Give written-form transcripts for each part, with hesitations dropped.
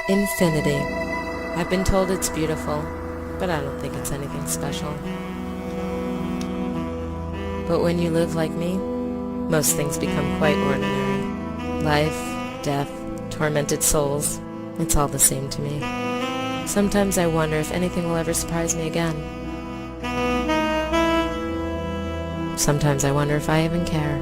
Infinity. I've been told it's beautiful, but I don't think it's anything special. But when you live like me, most things become quite ordinary. Life, death, tormented souls, it's all the same to me. Sometimes I wonder if anything will ever surprise me again. Sometimes I wonder if I even care.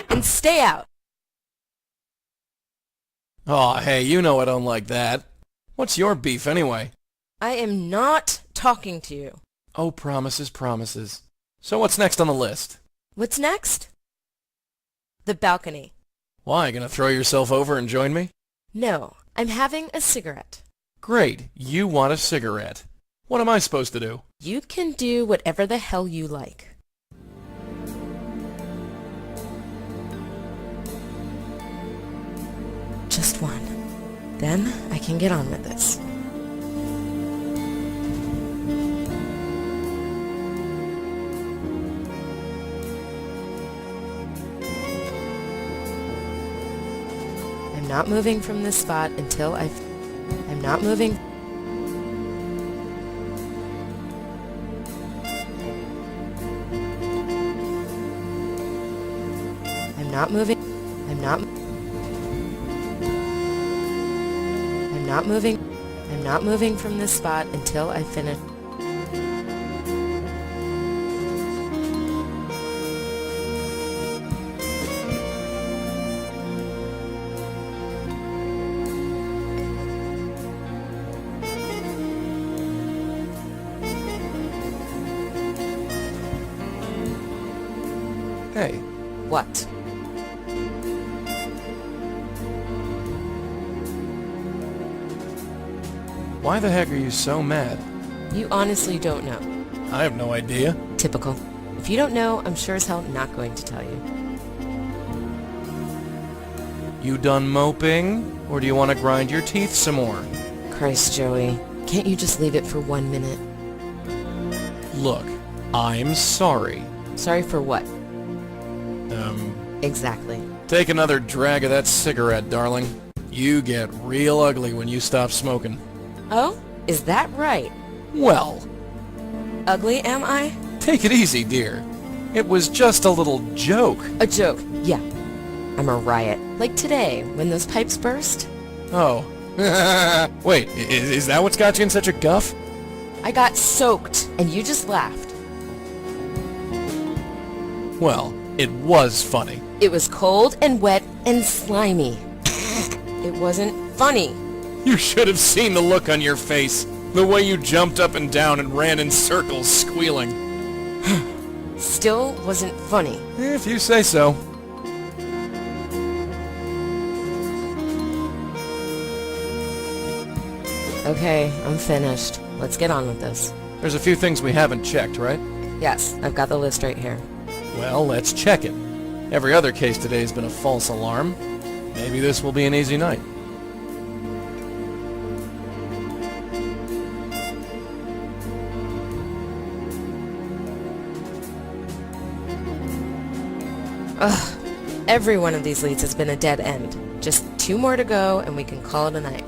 And stay out! Aw, hey, you know I don't like that. What's your beef anyway? I am not talking to you. Oh, promises, promises. So what's next on the list? What's next? The balcony. Why, gonna throw yourself over and join me? No, I'm having a cigarette. Great, you want a cigarette. What am I supposed to do? You can do whatever the hell you like. Just one. Then I can get on with this. I'm not moving from this spot until I'm not moving. I'm not moving. I'm not moving. I'm not moving from this spot until I finish. Hey, What? why the heck are you so mad? You honestly don't know. I have no idea. Typical. If you don't know, I'm sure as hell not going to tell you. You done moping? Or do you want to grind your teeth some more? Christ, Joey. Can't you just leave it for 1 minute? Look, I'm sorry. Sorry for what? Exactly. Take another drag of that cigarette, darling. You get real ugly when you stop smoking. Oh? Is that right? Well, Ugly, am I? take it easy, dear. It was just a little joke. A joke, yeah. I'm a riot. Like today, when those pipes burst. Oh. Wait, is that what's got you in such a guff? I got soaked, and you just laughed. Well, it was funny. It was cold and wet and slimy. It wasn't funny. You should have seen the look on your face. The way you jumped up and down and ran in circles squealing. Still wasn't funny. If you say so. Okay, I'm finished. Let's get on with this. There's a few things we haven't checked, right? Yes, I've got the list right here. Well, let's check it. Every other case today has been a false alarm. Maybe this will be an easy night. Ugh. Every one of these leads has been a dead end. Just 2 more to go and we can call it a night.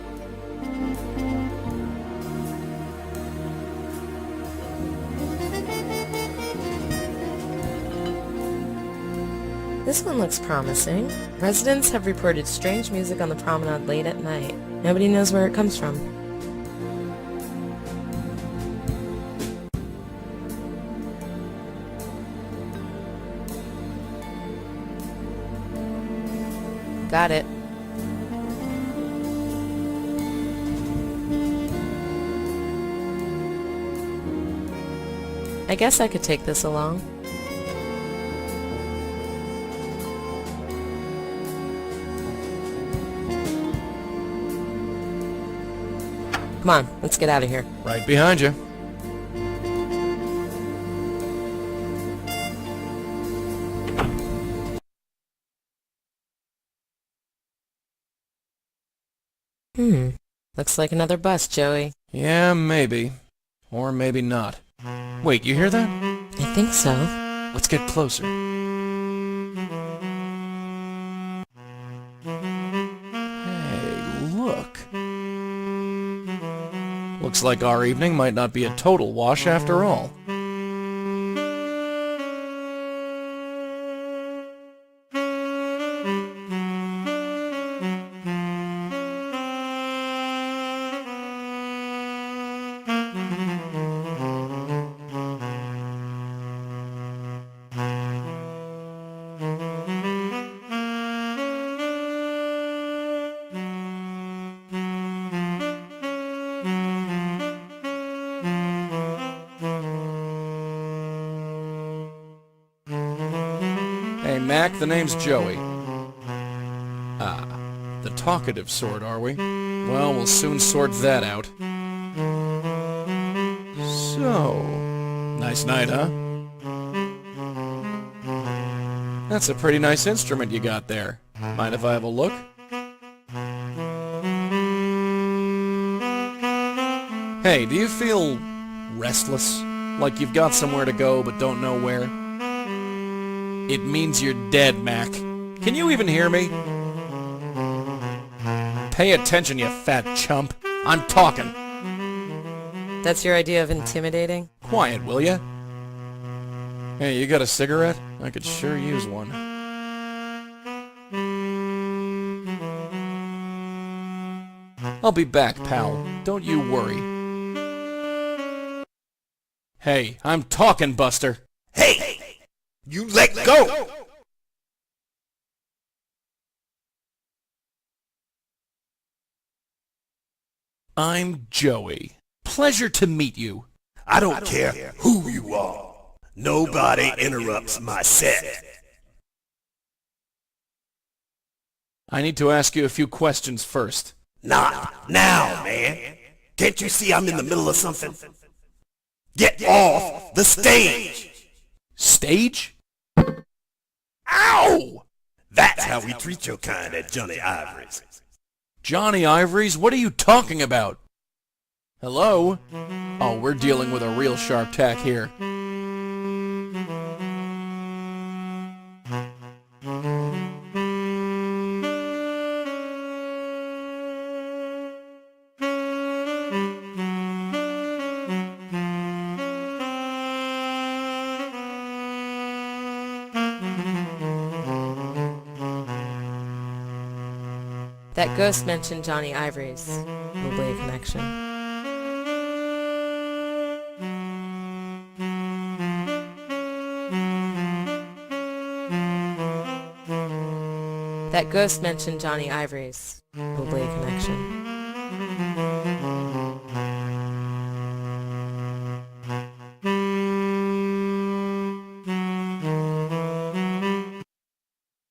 This one looks promising. Residents have reported strange music on the promenade late at night. Nobody knows where it comes from. Got it. I guess I could take this along. Come on, let's get out of here. Right behind you. Looks like another bus, Joey. Yeah, maybe. Or maybe not. Wait, you hear that? I think so. Let's get closer. Hey, look. Looks like our evening might not be a total wash after all. Hey, Mac, the name's Joey. Ah, the talkative sort, are we? Well, we'll soon sort that out. So, nice night, huh? That's a pretty nice instrument you got there. Mind if I have a look? Hey, do you feel restless? Like you've got somewhere to go but don't know where? It means you're dead, Mac. Can you even hear me? Pay attention, you fat chump. I'm talking. That's your idea of intimidating? Quiet, will ya? Hey, you got a cigarette? I could sure use one. I'll be back, pal. Don't you worry. Hey, I'm talking, Buster. Hey! You let go! I'm Joey. Pleasure to meet you. I don't care who you are. Nobody interrupts my set. I need to ask you a few questions first. Not now, man. Can't you see I'm in the middle of something? Get off the stage! Stage? Ow! That's how we treat your kind at Johnny Ivory's. Johnny Ivory's? What are you talking about? Hello? Oh, we're dealing with a real sharp tack here. That ghost mentioned Johnny Ivory's. Probably a connection. That ghost mentioned Johnny Ivory's. Probably a connection.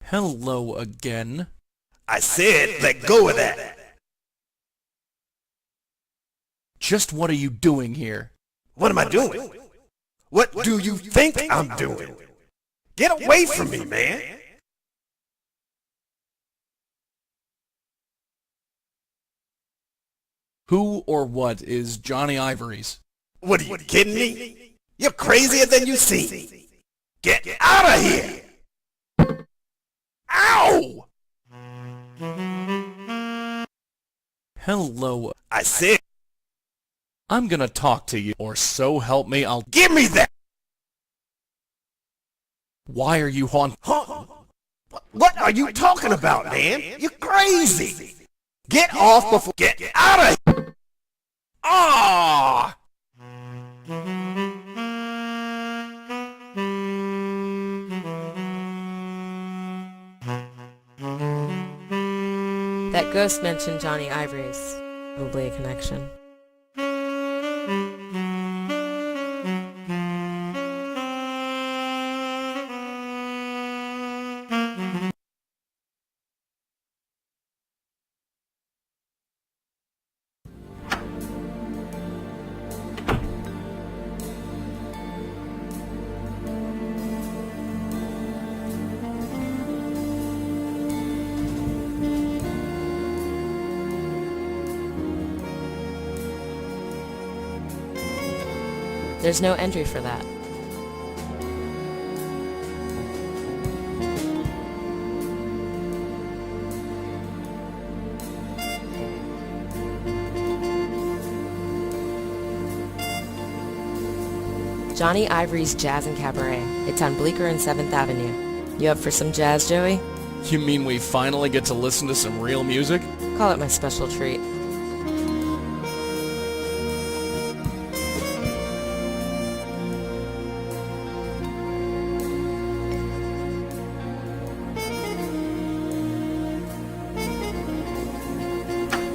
Hello again. I said let go of that. Just what are you doing here? What am I doing? What do you think I'm doing? Get away from me, man. Who or what is Johnny Ivory's? What are you kidding me? You're crazier than you seem. Get out of here! Ow! Hello. I said, I'm gonna talk to you, or so help me, I'll... give me that! Why are you Huh? What are you talking about, man? You're crazy! Get off before... Get out of here! Ah! That ghost mentioned Johnny Ivory's. Probably a connection. There's no entry for that. Johnny Ivory's Jazz and Cabaret. It's on Bleecker and 7th Avenue. You up for some jazz, Joey? You mean we finally get to listen to some real music? Call it my special treat.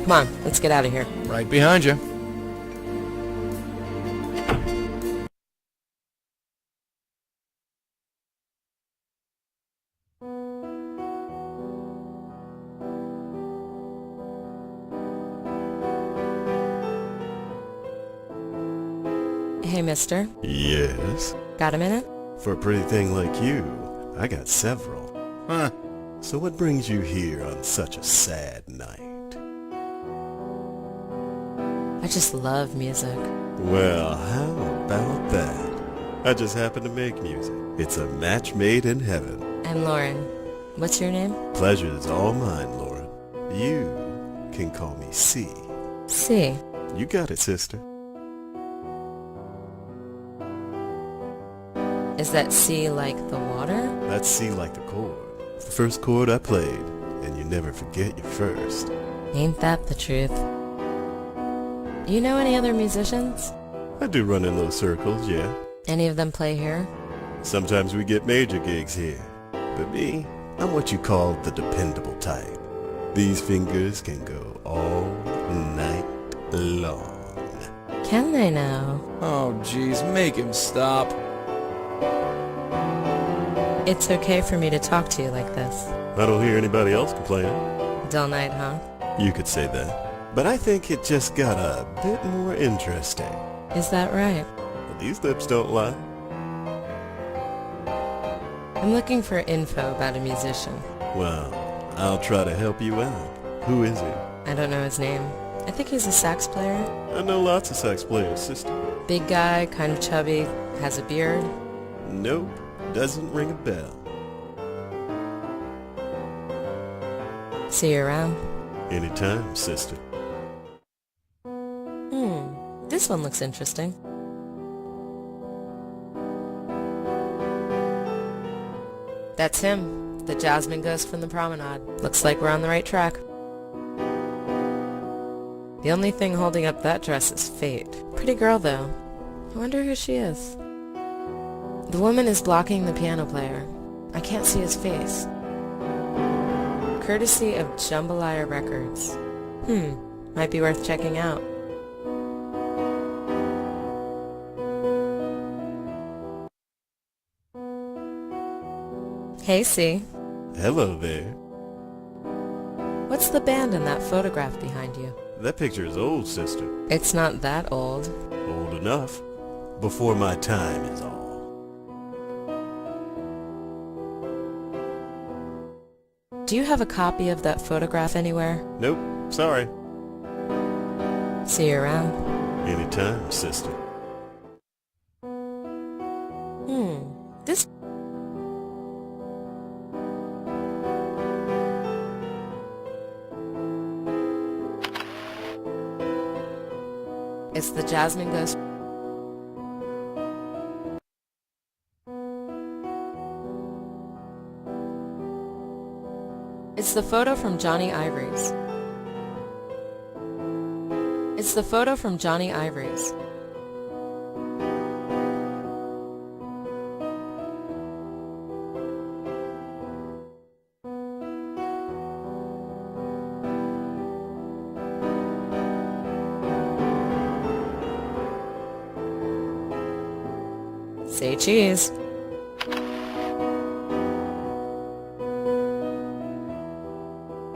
Come on, let's get out of here. Right behind you. Hey, mister. Yes? Got a minute? For a pretty thing like you, I got several. Huh. So what brings you here on such a sad night? I just love music. Well, how about that? I just happen to make music. It's a match made in heaven. I'm Lauren. What's your name? Pleasure's all mine, Lauren. You can call me C. C. You got it, sister. Is that C like the water? That's C like the chord. It's the first chord I played, and you never forget your first. Ain't that the truth? Do you know any other musicians? I do run in those circles, yeah. Any of them play here? Sometimes we get major gigs here. But me, I'm what you call the dependable type. These fingers can go all night long. Can they now? Oh, geez, make him stop. It's okay for me to talk to you like this. I don't hear anybody else complaining. Dull night, huh? You could say that. But I think it just got a bit more interesting. Is that right? But these lips don't lie. I'm looking for info about a musician. Well, I'll try to help you out. Who is he? I don't know his name. I think he's a sax player. I know lots of sax players, sister. Big guy, kind of chubby, has a beard. Nope, doesn't ring a bell. See you around. Anytime, sister. This one looks interesting. That's him, the Jasmine Ghost from the Promenade. Looks like we're on the right track. The only thing holding up that dress is fate. Pretty girl, though. I wonder who she is. The woman is blocking the piano player. I can't see his face. Courtesy of Jambalaya Records. Might be worth checking out. Hey, C. Hello there. What's the band in that photograph behind you? That picture is old, sister. It's not that old. Old enough. Before my time is all. Do you have a copy of that photograph anywhere? Nope, sorry. See you around. Anytime, sister. This... It's the Jasmine Ghost. It's the photo from Johnny Ivory's. It's the photo from Johnny Ivory's. Say cheese.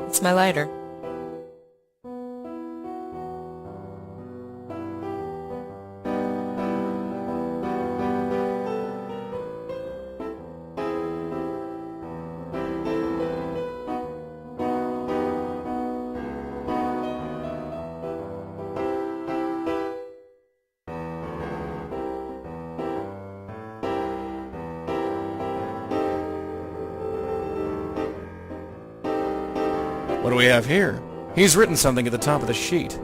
It's my lighter. What do we have here? He's written something at the top of the sheet.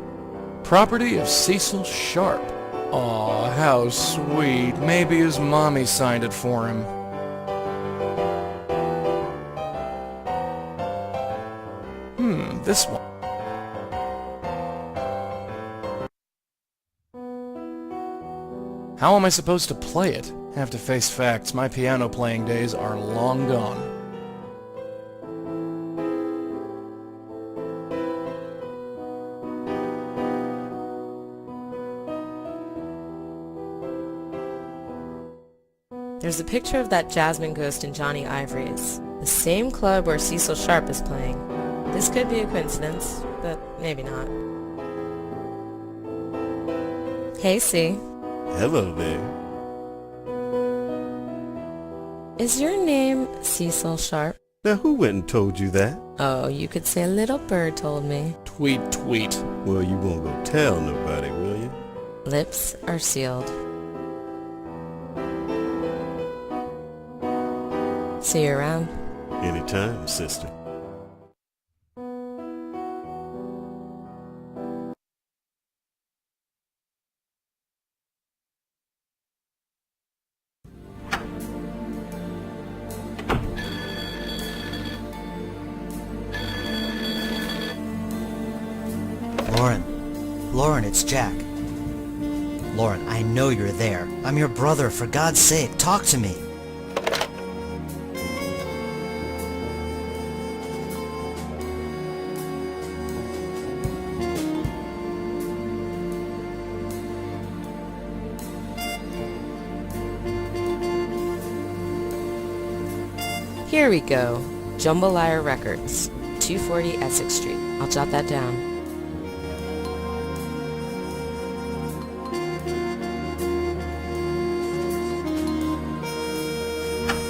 Property of Cecil Sharp. Aw, how sweet. Maybe his mommy signed it for him. This one. How am I supposed to play it? Have to face facts. My piano playing days are long gone. There's a picture of that Jasmine ghost in Johnny Ivory's, the same club where Cecil Sharp is playing. This could be a coincidence, but maybe not. Hey, C. Hello there. Is your name Cecil Sharp? Now who went and told you that? Oh, you could say a little bird told me. Tweet, tweet. Well, you won't go tell nobody, will you? Lips are sealed. See you around. Anytime, sister. Lauren, it's Jack. Lauren, I know you're there. I'm your brother, for God's sake, talk to me. Here we go. Jambalaya Records, 240 Essex Street. I'll jot that down.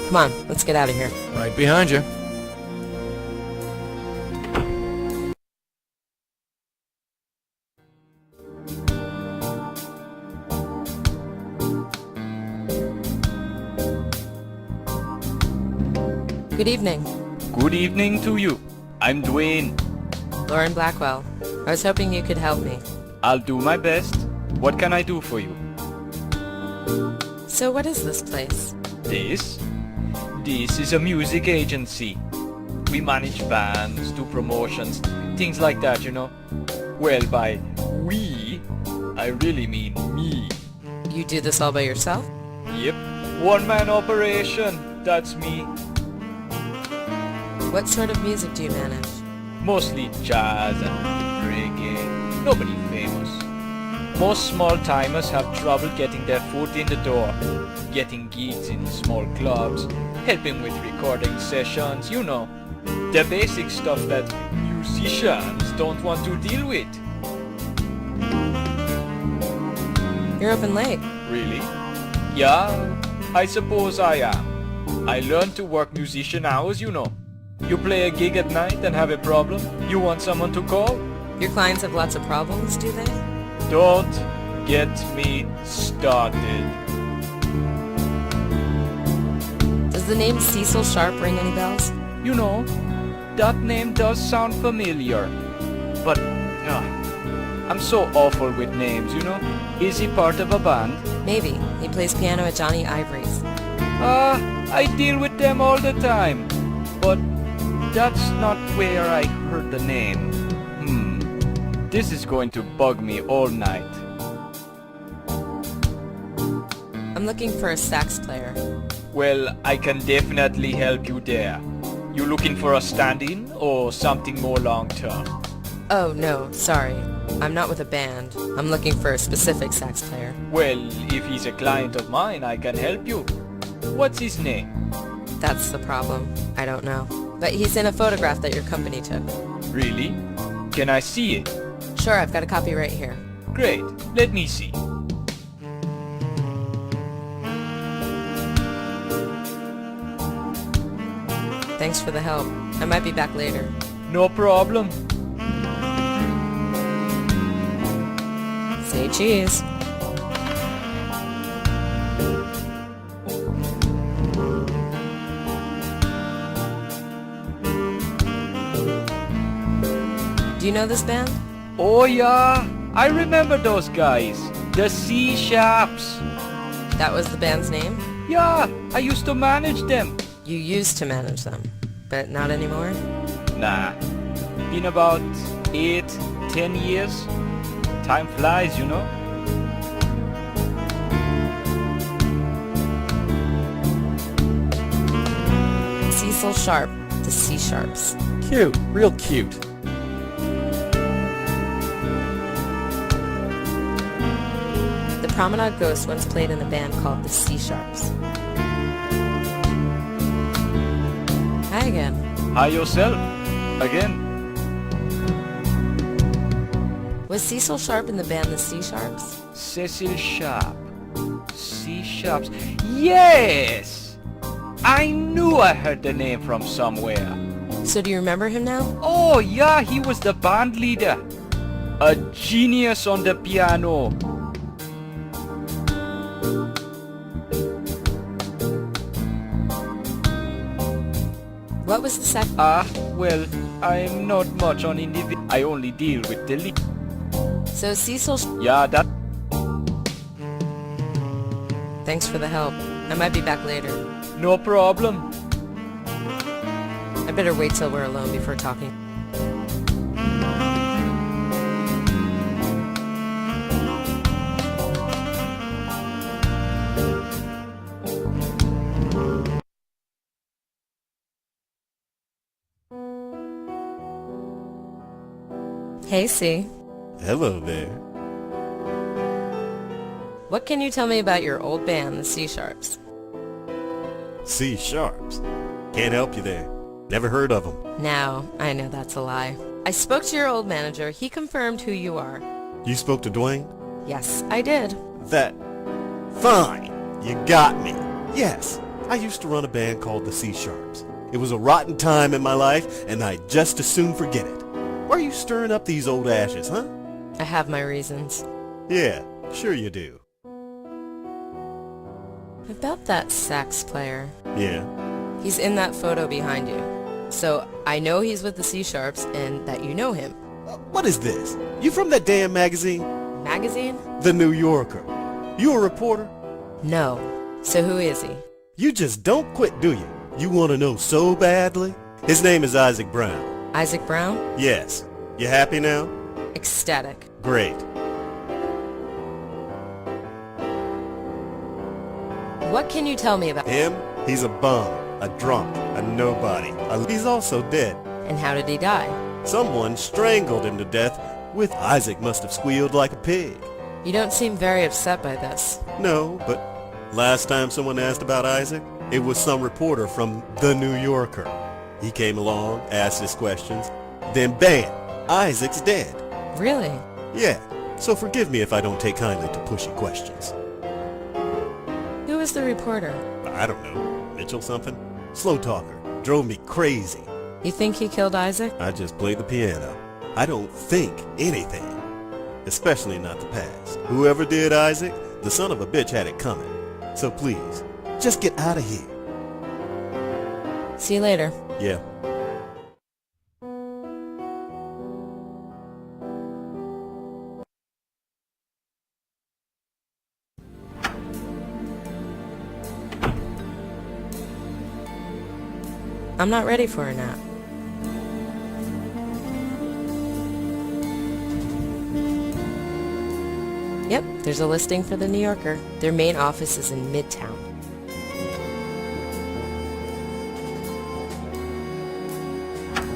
Come on, let's get out of here. Right behind you. Good evening. Good evening to you. I'm Dwayne. Lauren Blackwell. I was hoping you could help me. I'll do my best. What can I do for you? So what is this place? This is a music agency. We manage bands, do promotions, things like that, you know. Well, by we, I really mean me. You do this all by yourself? Yep, one-man operation. That's me. What sort of music do you manage? Mostly jazz and reggae. Nobody famous. Most small-timers have trouble getting their foot in the door, getting gigs in small clubs, helping with recording sessions, you know. The basic stuff that musicians don't want to deal with. You're open late. Really? Yeah, I suppose I am. I learned to work musician hours, you know. You play a gig at night and have a problem, you want someone to call? Your clients have lots of problems, do they? Don't get me started. Does the name Cecil Sharp ring any bells? You know, that name does sound familiar. But, I'm so awful with names, you know. Is he part of a band? Maybe. He plays piano at Johnny Ivory's. I deal with them all the time. But that's not where I heard the name. This is going to bug me all night. I'm looking for a sax player. Well, I can definitely help you there. You looking for a stand-in or something more long-term? Oh, no, sorry. I'm not with a band. I'm looking for a specific sax player. Well, if he's a client of mine, I can help you. What's his name? That's the problem. I don't know. But he's in a photograph that your company took. Really? Can I see it? Sure, I've got a copy right here. Great. Let me see. Thanks for the help. I might be back later. No problem. Say cheese. Do you know this band? Oh yeah, I remember those guys. The C-Sharps. That was the band's name? Yeah, I used to manage them. You used to manage them, but not anymore? Nah, been about 8, 10 years. Time flies, you know. Cecil Sharp, the C-Sharps. Cute, real cute. The Promenade Ghost once played in a band called the C-Sharps. Hi again. Hi yourself. Again. Was Cecil Sharp in the band the C-Sharps? Cecil Sharp. C-Sharps. Yes! I knew I heard the name from somewhere. So do you remember him now? Oh yeah, he was the band leader. A genius on the piano. What was the second? Well, I'm not much on individual. I only deal with the lead. So Cecil... Yeah, that... Thanks for the help. I might be back later. No problem. I better wait till we're alone before talking. Hey, C. Hello there. What can you tell me about your old band, the C-Sharps? C-Sharps. Can't help you there. Never heard of them. Now, I know that's a lie. I spoke to your old manager. He confirmed who you are. You spoke to Dwayne? Yes, I did. That... Fine. You got me. Yes, I used to run a band called the C-Sharps. It was a rotten time in my life, and I'd just as soon forget it. Why are you stirring up these old ashes, huh? I have my reasons. Yeah, sure you do. About that sax player. Yeah. He's in that photo behind you. So I know he's with the C-Sharps and that you know him. What is this? You from that damn magazine? Magazine? The New Yorker. You a reporter? No. So who is he? You just don't quit, do you? You want to know so badly? His name is Isaac Brown. Isaac Brown? Yes. You happy now? Ecstatic. Great. What can you tell me about Him? He's a bum, a drunk, a nobody. He's also dead. And how did he die? Someone strangled him to death with... Isaac must have squealed like a pig. You don't seem very upset by this. No, but last time someone asked about Isaac, it was some reporter from The New Yorker. He came along, asked his questions, then bam, Isaac's dead. Really? Yeah, so forgive me if I don't take kindly to pushy questions. Who was the reporter? I don't know, Mitchell something? Slow talker, drove me crazy. You think he killed Isaac? I just played the piano. I don't think anything, especially not the past. Whoever did Isaac, the son of a bitch had it coming. So please, just get out of here. See you later. Yeah. I'm not ready for a nap. Yep, there's a listing for the New Yorker. Their main office is in Midtown.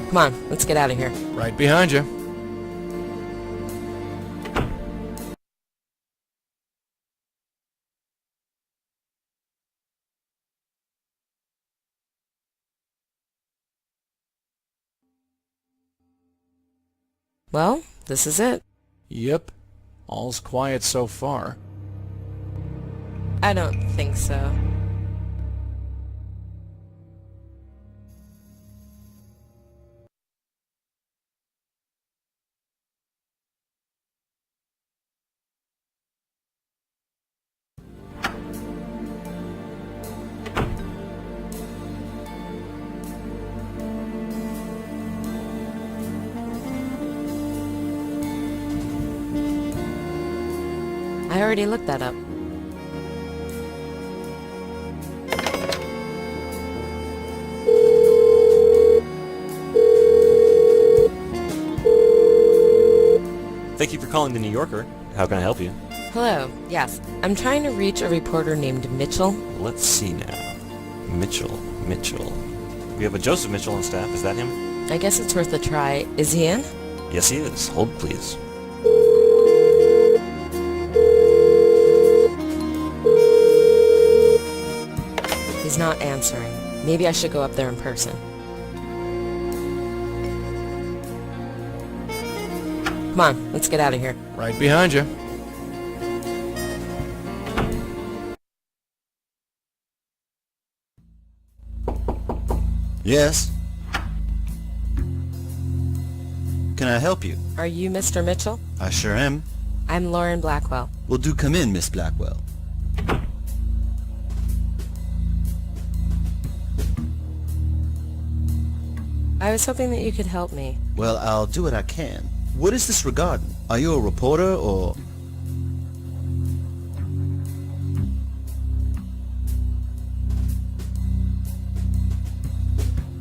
Come on, let's get out of here. Right behind you. Well, this is it. Yep. All's quiet so far. I don't think so. I already looked that up. Thank you for calling the New Yorker. How can I help you? Hello, yes. I'm trying to reach a reporter named Mitchell. Let's see now. Mitchell. We have a Joseph Mitchell on staff. Is that him? I guess it's worth a try. Is he in? Yes, he is. Hold, please. He's not answering. Maybe I should go up there in person. Come on, let's get out of here. Right behind you. Yes? Can I help you? Are you Mr. Mitchell? I sure am. I'm Lauren Blackwell. Well, do come in, Miss Blackwell. I was hoping that you could help me. Well, I'll do what I can. What is this regarding? Are you a reporter, or...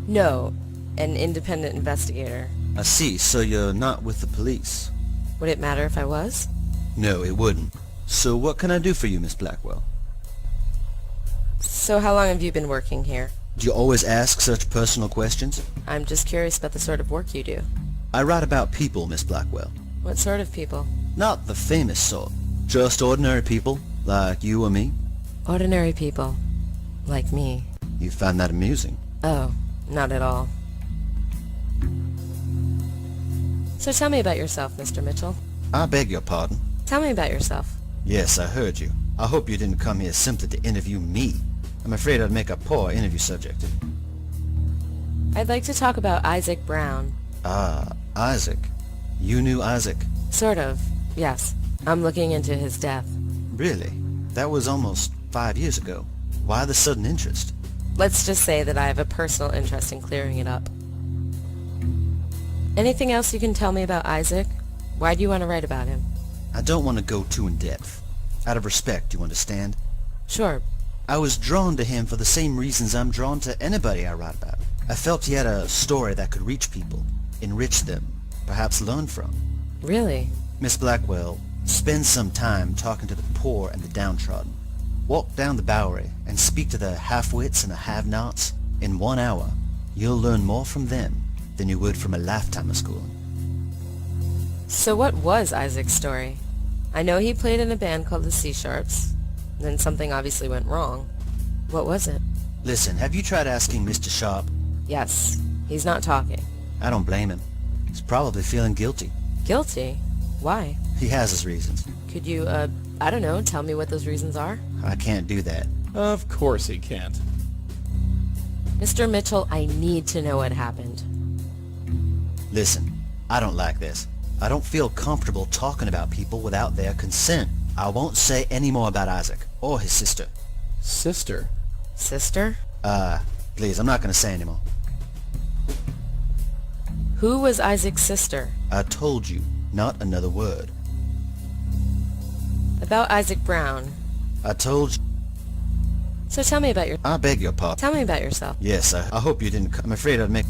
No, an independent investigator. I see, so you're not with the police. Would it matter if I was? No, it wouldn't. So what can I do for you, Miss Blackwell? So how long have you been working here? Do you always ask such personal questions? I'm just curious about the sort of work you do. I write about people, Miss Blackwell. What sort of people? Not the famous sort. Just ordinary people, like you or me. Ordinary people. Like me. You find that amusing. Oh, not at all. So tell me about yourself, Mr. Mitchell. I beg your pardon. Tell me about yourself. Yes, I heard you. I hope you didn't come here simply to interview me. I'm afraid I'd make a poor interview subject. I'd like to talk about Isaac Brown. Ah, Isaac. You knew Isaac? Sort of, yes. I'm looking into his death. Really? That was almost 5 years ago. Why the sudden interest? Let's just say that I have a personal interest in clearing it up. Anything else you can tell me about Isaac? Why do you want to write about him? I don't want to go too in-depth. Out of respect, you understand? Sure. I was drawn to him for the same reasons I'm drawn to anybody I write about. I felt he had a story that could reach people, enrich them, perhaps learn from. Really? Miss Blackwell, spend some time talking to the poor and the downtrodden. Walk down the Bowery and speak to the half-wits and the have-nots. In 1 hour, you'll learn more from them than you would from a lifetime of schooling. So what was Isaac's story? I know he played in a band called the C-Sharps. Then something obviously went wrong. What was it? Listen, have you tried asking Mr. Sharp? Yes. He's not talking. I don't blame him. He's probably feeling guilty. Guilty? Why? He has his reasons. Could you, I don't know, tell me what those reasons are? I can't do that. Of course he can't. Mr. Mitchell, I need to know what happened. Listen, I don't like this. I don't feel comfortable talking about people without their consent. I won't say any more about Isaac, or his sister. Sister? Sister? Please, I'm not going to say any more. Who was Isaac's sister? I told you, not another word. About Isaac Brown. I told you. So tell me about your... I beg your pardon. Tell me about yourself. Yes, I hope you didn't... I'm afraid I'd make...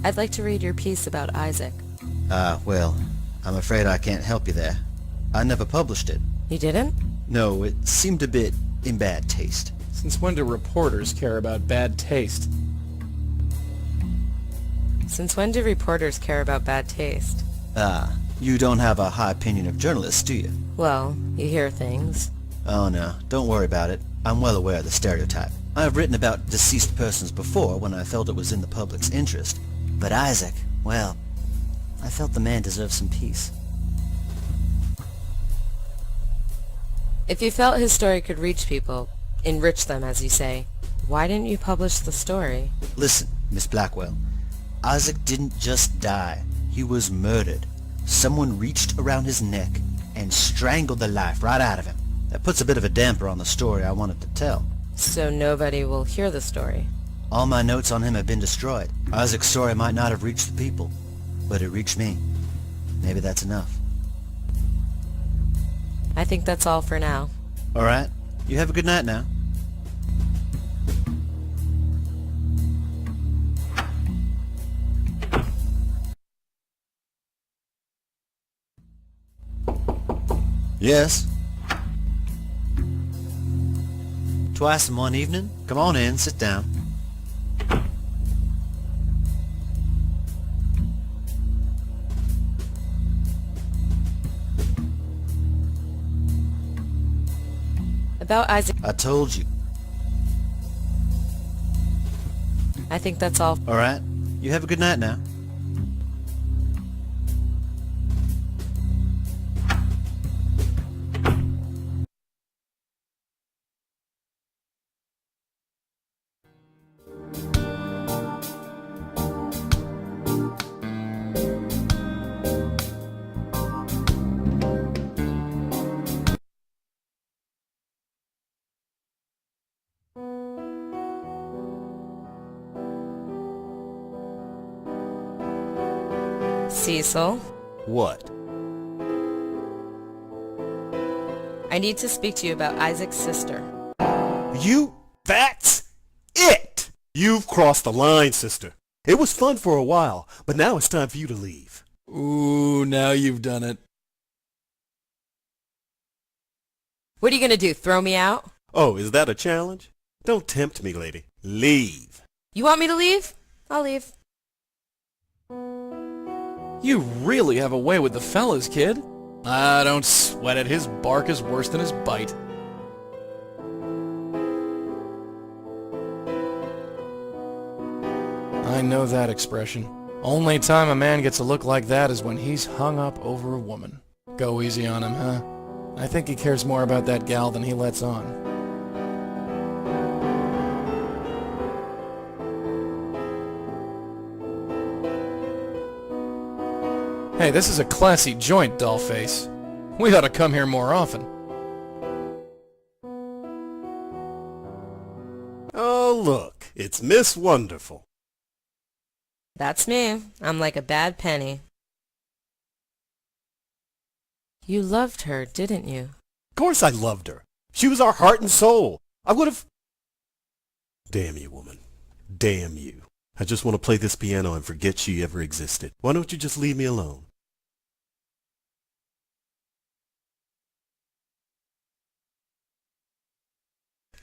I'd like to read your piece about Isaac. Well, I'm afraid I can't help you there. I never published it. You didn't? No, it seemed a bit in bad taste. Since when do reporters care about bad taste? Since when do reporters care about bad taste? You don't have a high opinion of journalists, do you? Well, you hear things. Oh no, don't worry about it. I'm well aware of the stereotype. I've written about deceased persons before when I felt it was in the public's interest. But Isaac, well, I felt the man deserved some peace. If you felt his story could reach people, enrich them as you say, why didn't you publish the story? Listen, Miss Blackwell, Isaac didn't just die. He was murdered. Someone reached around his neck and strangled the life right out of him. That puts a bit of a damper on the story I wanted to tell. So nobody will hear the story. All my notes on him have been destroyed. Isaac's story might not have reached the people, but it reached me. Maybe that's enough. I think that's all for now. All right. You have a good night now. Yes. Twice in one evening? Come on in, sit down. About Isaac, I told you. I think that's all. All right. You have a good night now. Cecil, What? I need to speak to you about Isaac's sister. That's it! You've crossed the line, sister. It was fun for a while, but now it's time for you to leave. Ooh, now you've done it. What are you gonna do, throw me out? Oh, is that a challenge? Don't tempt me, lady. Leave. You want me to leave? I'll leave. You really have a way with the fellas, kid. Ah, don't sweat it. His bark is worse than his bite. I know that expression. Only time a man gets a look like that is when he's hung up over a woman. Go easy on him, huh? I think he cares more about that gal than he lets on. Hey, this is a classy joint, dollface. We ought to come here more often. Oh, look. It's Miss Wonderful. That's me. I'm like a bad penny. You loved her, didn't you? Of course I loved her. She was our heart and soul. I would have... Damn you, woman. Damn you. I just want to play this piano and forget she ever existed. Why don't you just leave me alone?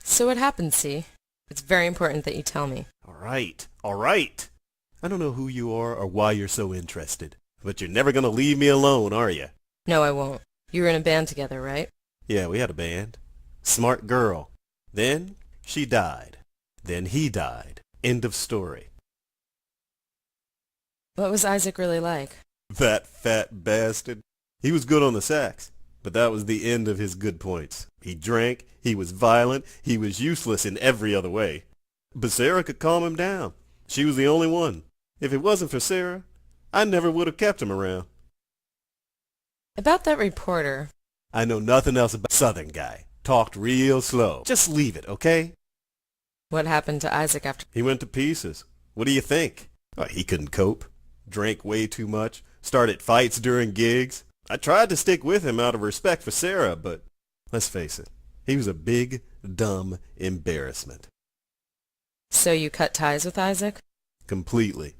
So what happened, C? It's very important that you tell me. All right. All right. I don't know who you are or why you're so interested, but you're never going to leave me alone, are you? No, I won't. You were in a band together, right? Yeah, we had a band. Smart girl. Then she died. Then he died. End of story. What was Isaac really like? That fat bastard. He was good on the sax, but that was the end of his good points. He drank, he was violent, he was useless in every other way. But Sarah could calm him down. She was the only one. If it wasn't for Sarah, I never would have kept him around. About that reporter. I know nothing else about Southern guy. Talked real slow. Just leave it, okay? What happened to Isaac after... He went to pieces. What do you think? Oh, he couldn't cope. Drank way too much. Started fights during gigs. I tried to stick with him out of respect for Sarah, but let's face it, he was a big, dumb embarrassment. So you cut ties with Isaac? Completely.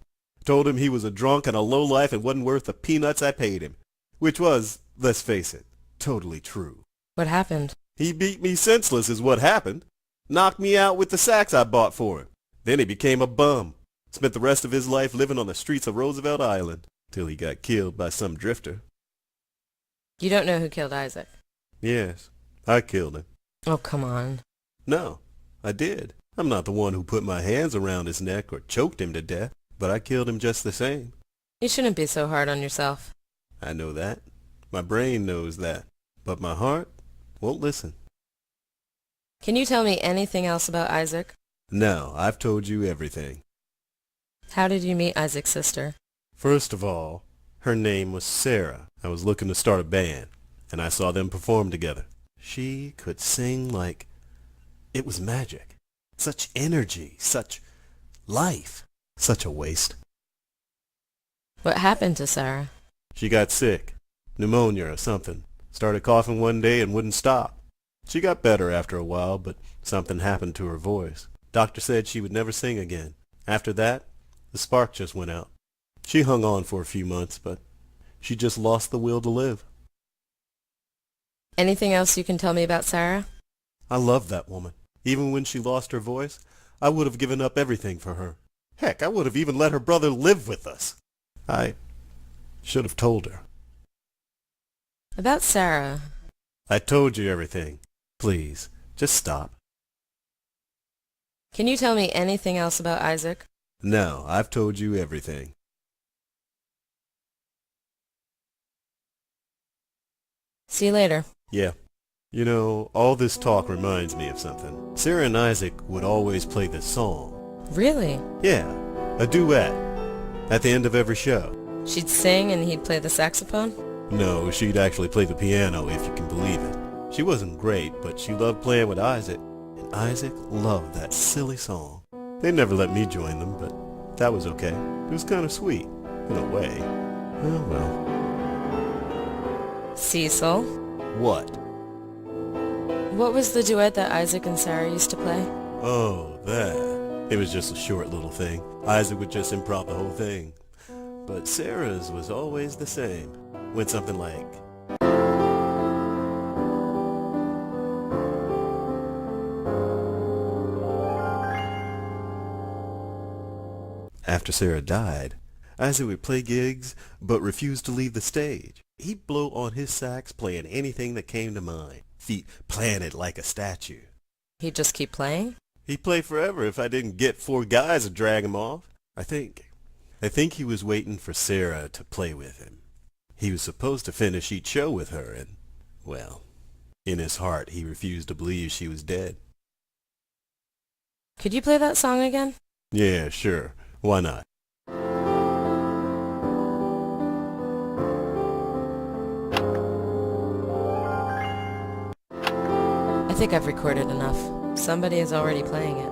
Told him he was a drunk and a lowlife and wasn't worth the peanuts I paid him. Which was, let's face it, totally true. What happened? He beat me senseless is what happened. Knocked me out with the sax I bought for him. Then he became a bum. Spent the rest of his life living on the streets of Roosevelt Island, till he got killed by some drifter. You don't know who killed Isaac? Yes, I killed him. Oh, come on. No, I did. I'm not the one who put my hands around his neck or choked him to death, but I killed him just the same. You shouldn't be so hard on yourself. I know that. My brain knows that. But my heart won't listen. Can you tell me anything else about Isaac? No, I've told you everything. How did you meet Isaac's sister? First of all, her name was Sarah. I was looking to start a band, and I saw them perform together. She could sing like it was magic. Such energy, such life. Such a waste. What happened to Sarah? She got sick. Pneumonia or something. Started coughing one day and wouldn't stop. She got better after a while, but something happened to her voice. Doctor said she would never sing again. After that, the spark just went out. She hung on for a few months, but she just lost the will to live. Anything else you can tell me about Sarah? I loved that woman. Even when she lost her voice, I would have given up everything for her. Heck, I would have even let her brother live with us. I should have told her. About Sarah. I told you everything. Please, just stop. Can you tell me anything else about Isaac? No, I've told you everything. See you later. Yeah. You know, all this talk reminds me of something. Sarah and Isaac would always play this song. Really? Yeah, a duet. At the end of every show. She'd sing and he'd play the saxophone? No, she'd actually play the piano, if you can believe it. She wasn't great, but she loved playing with Isaac. And Isaac loved that silly song. They never let me join them, but that was okay. It was kind of sweet, in a way. Oh, well. Cecil? What? What was the duet that Isaac and Sarah used to play? Oh, that. It was just a short little thing. Isaac would just improv the whole thing. But Sarah's was always the same. Went something like... After Sarah died, Isaac would play gigs, but refused to leave the stage. He'd blow on his sax, playing anything that came to mind, feet planted like a statue. He'd just keep playing? He'd play forever if I didn't get 4 guys to drag him off. I think he was waiting for Sarah to play with him. He was supposed to finish each show with her, and, well, in his heart he refused to believe she was dead. Could you play that song again? Yeah, sure. Why not? I think I've recorded enough. Somebody is already playing it.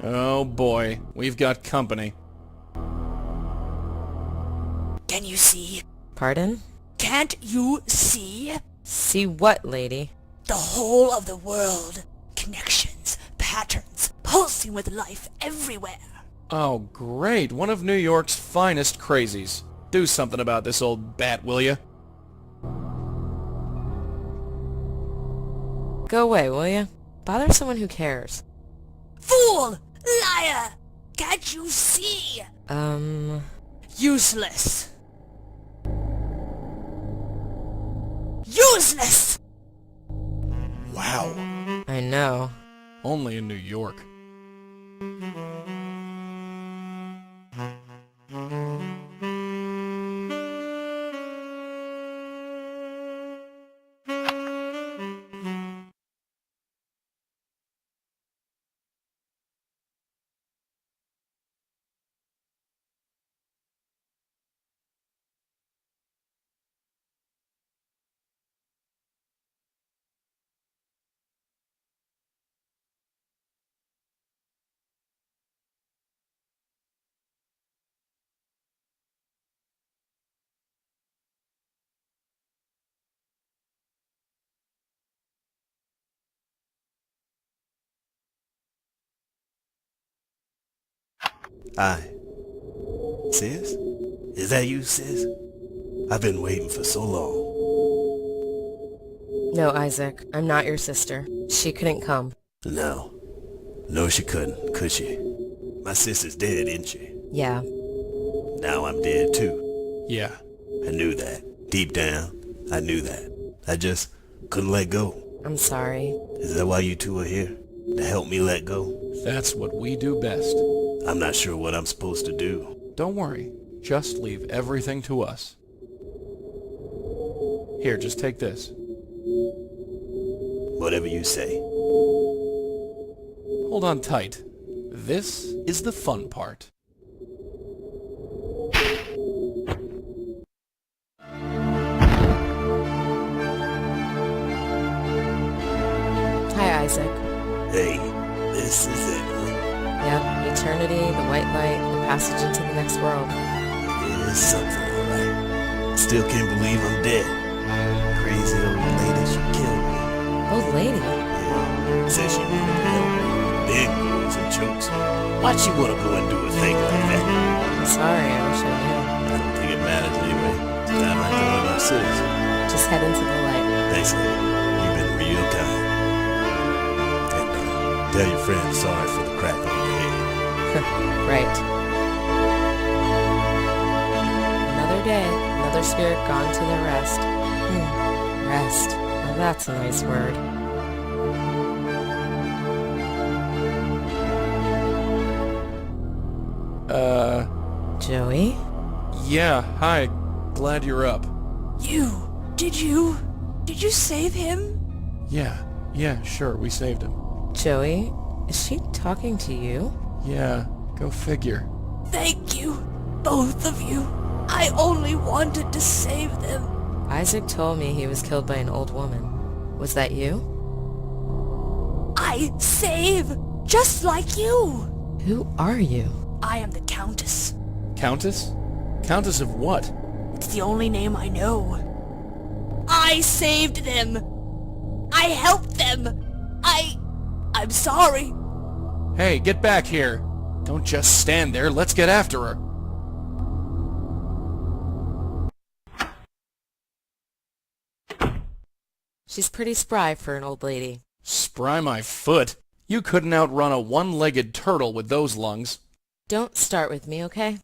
Oh boy, we've got company. Can you see? Pardon? Can't you see? See what, lady? The whole of the world. Connections, patterns, pulsing with life everywhere. Oh great, one of New York's finest crazies. Do something about this old bat, will ya? Go away, will you? Bother someone who cares. Fool! Liar! Can't you see? Useless. Useless! Wow. I know. Only in New York. Aye. Sis? Is that you, sis? I've been waiting for so long. No, Isaac, I'm not your sister. She couldn't come. No. No, she couldn't, could she? My sister's dead, isn't she? Yeah. Now I'm dead, too. Yeah. I knew that. Deep down, I knew that. I just couldn't let go. I'm sorry. Is that why you two are here? To help me let go? That's what we do best. I'm not sure what I'm supposed to do. Don't worry. Just leave everything to us. Here, just take this. Whatever you say. Hold on tight. This is the fun part. Hi, Isaac. Hey, This is it, huh? Yep, eternity, the white light, the passage into the next world. It's something, alright. Still can't believe I'm dead. Crazy old lady, she killed me. Old lady? Yeah. Says she wanted to help me. Big moves and jokes. Why'd she want to go and do a thing like that? I'm sorry, I wish I knew. I don't think it matters anyway. It's time I joined our sis. Just head into the light. Thanks, lady. You've been real kind. And tell your friend sorry for the crap on your head. Right. Another day, another spirit gone to the rest. Rest. Well, that's a nice word. Joey? Yeah, hi. Glad you're up. Did you save him? Yeah, sure, we saved him. Joey? Is she talking to you? Yeah, go figure. Thank you, both of you. I only wanted to save them. Isaac told me he was killed by an old woman. Was that you? I save, just like you. Who are you? I am the Countess. Countess? Countess of what? It's the only name I know. I saved them. I helped them. I'm sorry. Hey, get back here. Don't just stand there, let's get after her. She's pretty spry for an old lady. Spry my foot. You couldn't outrun a one-legged turtle with those lungs. Don't start with me, okay?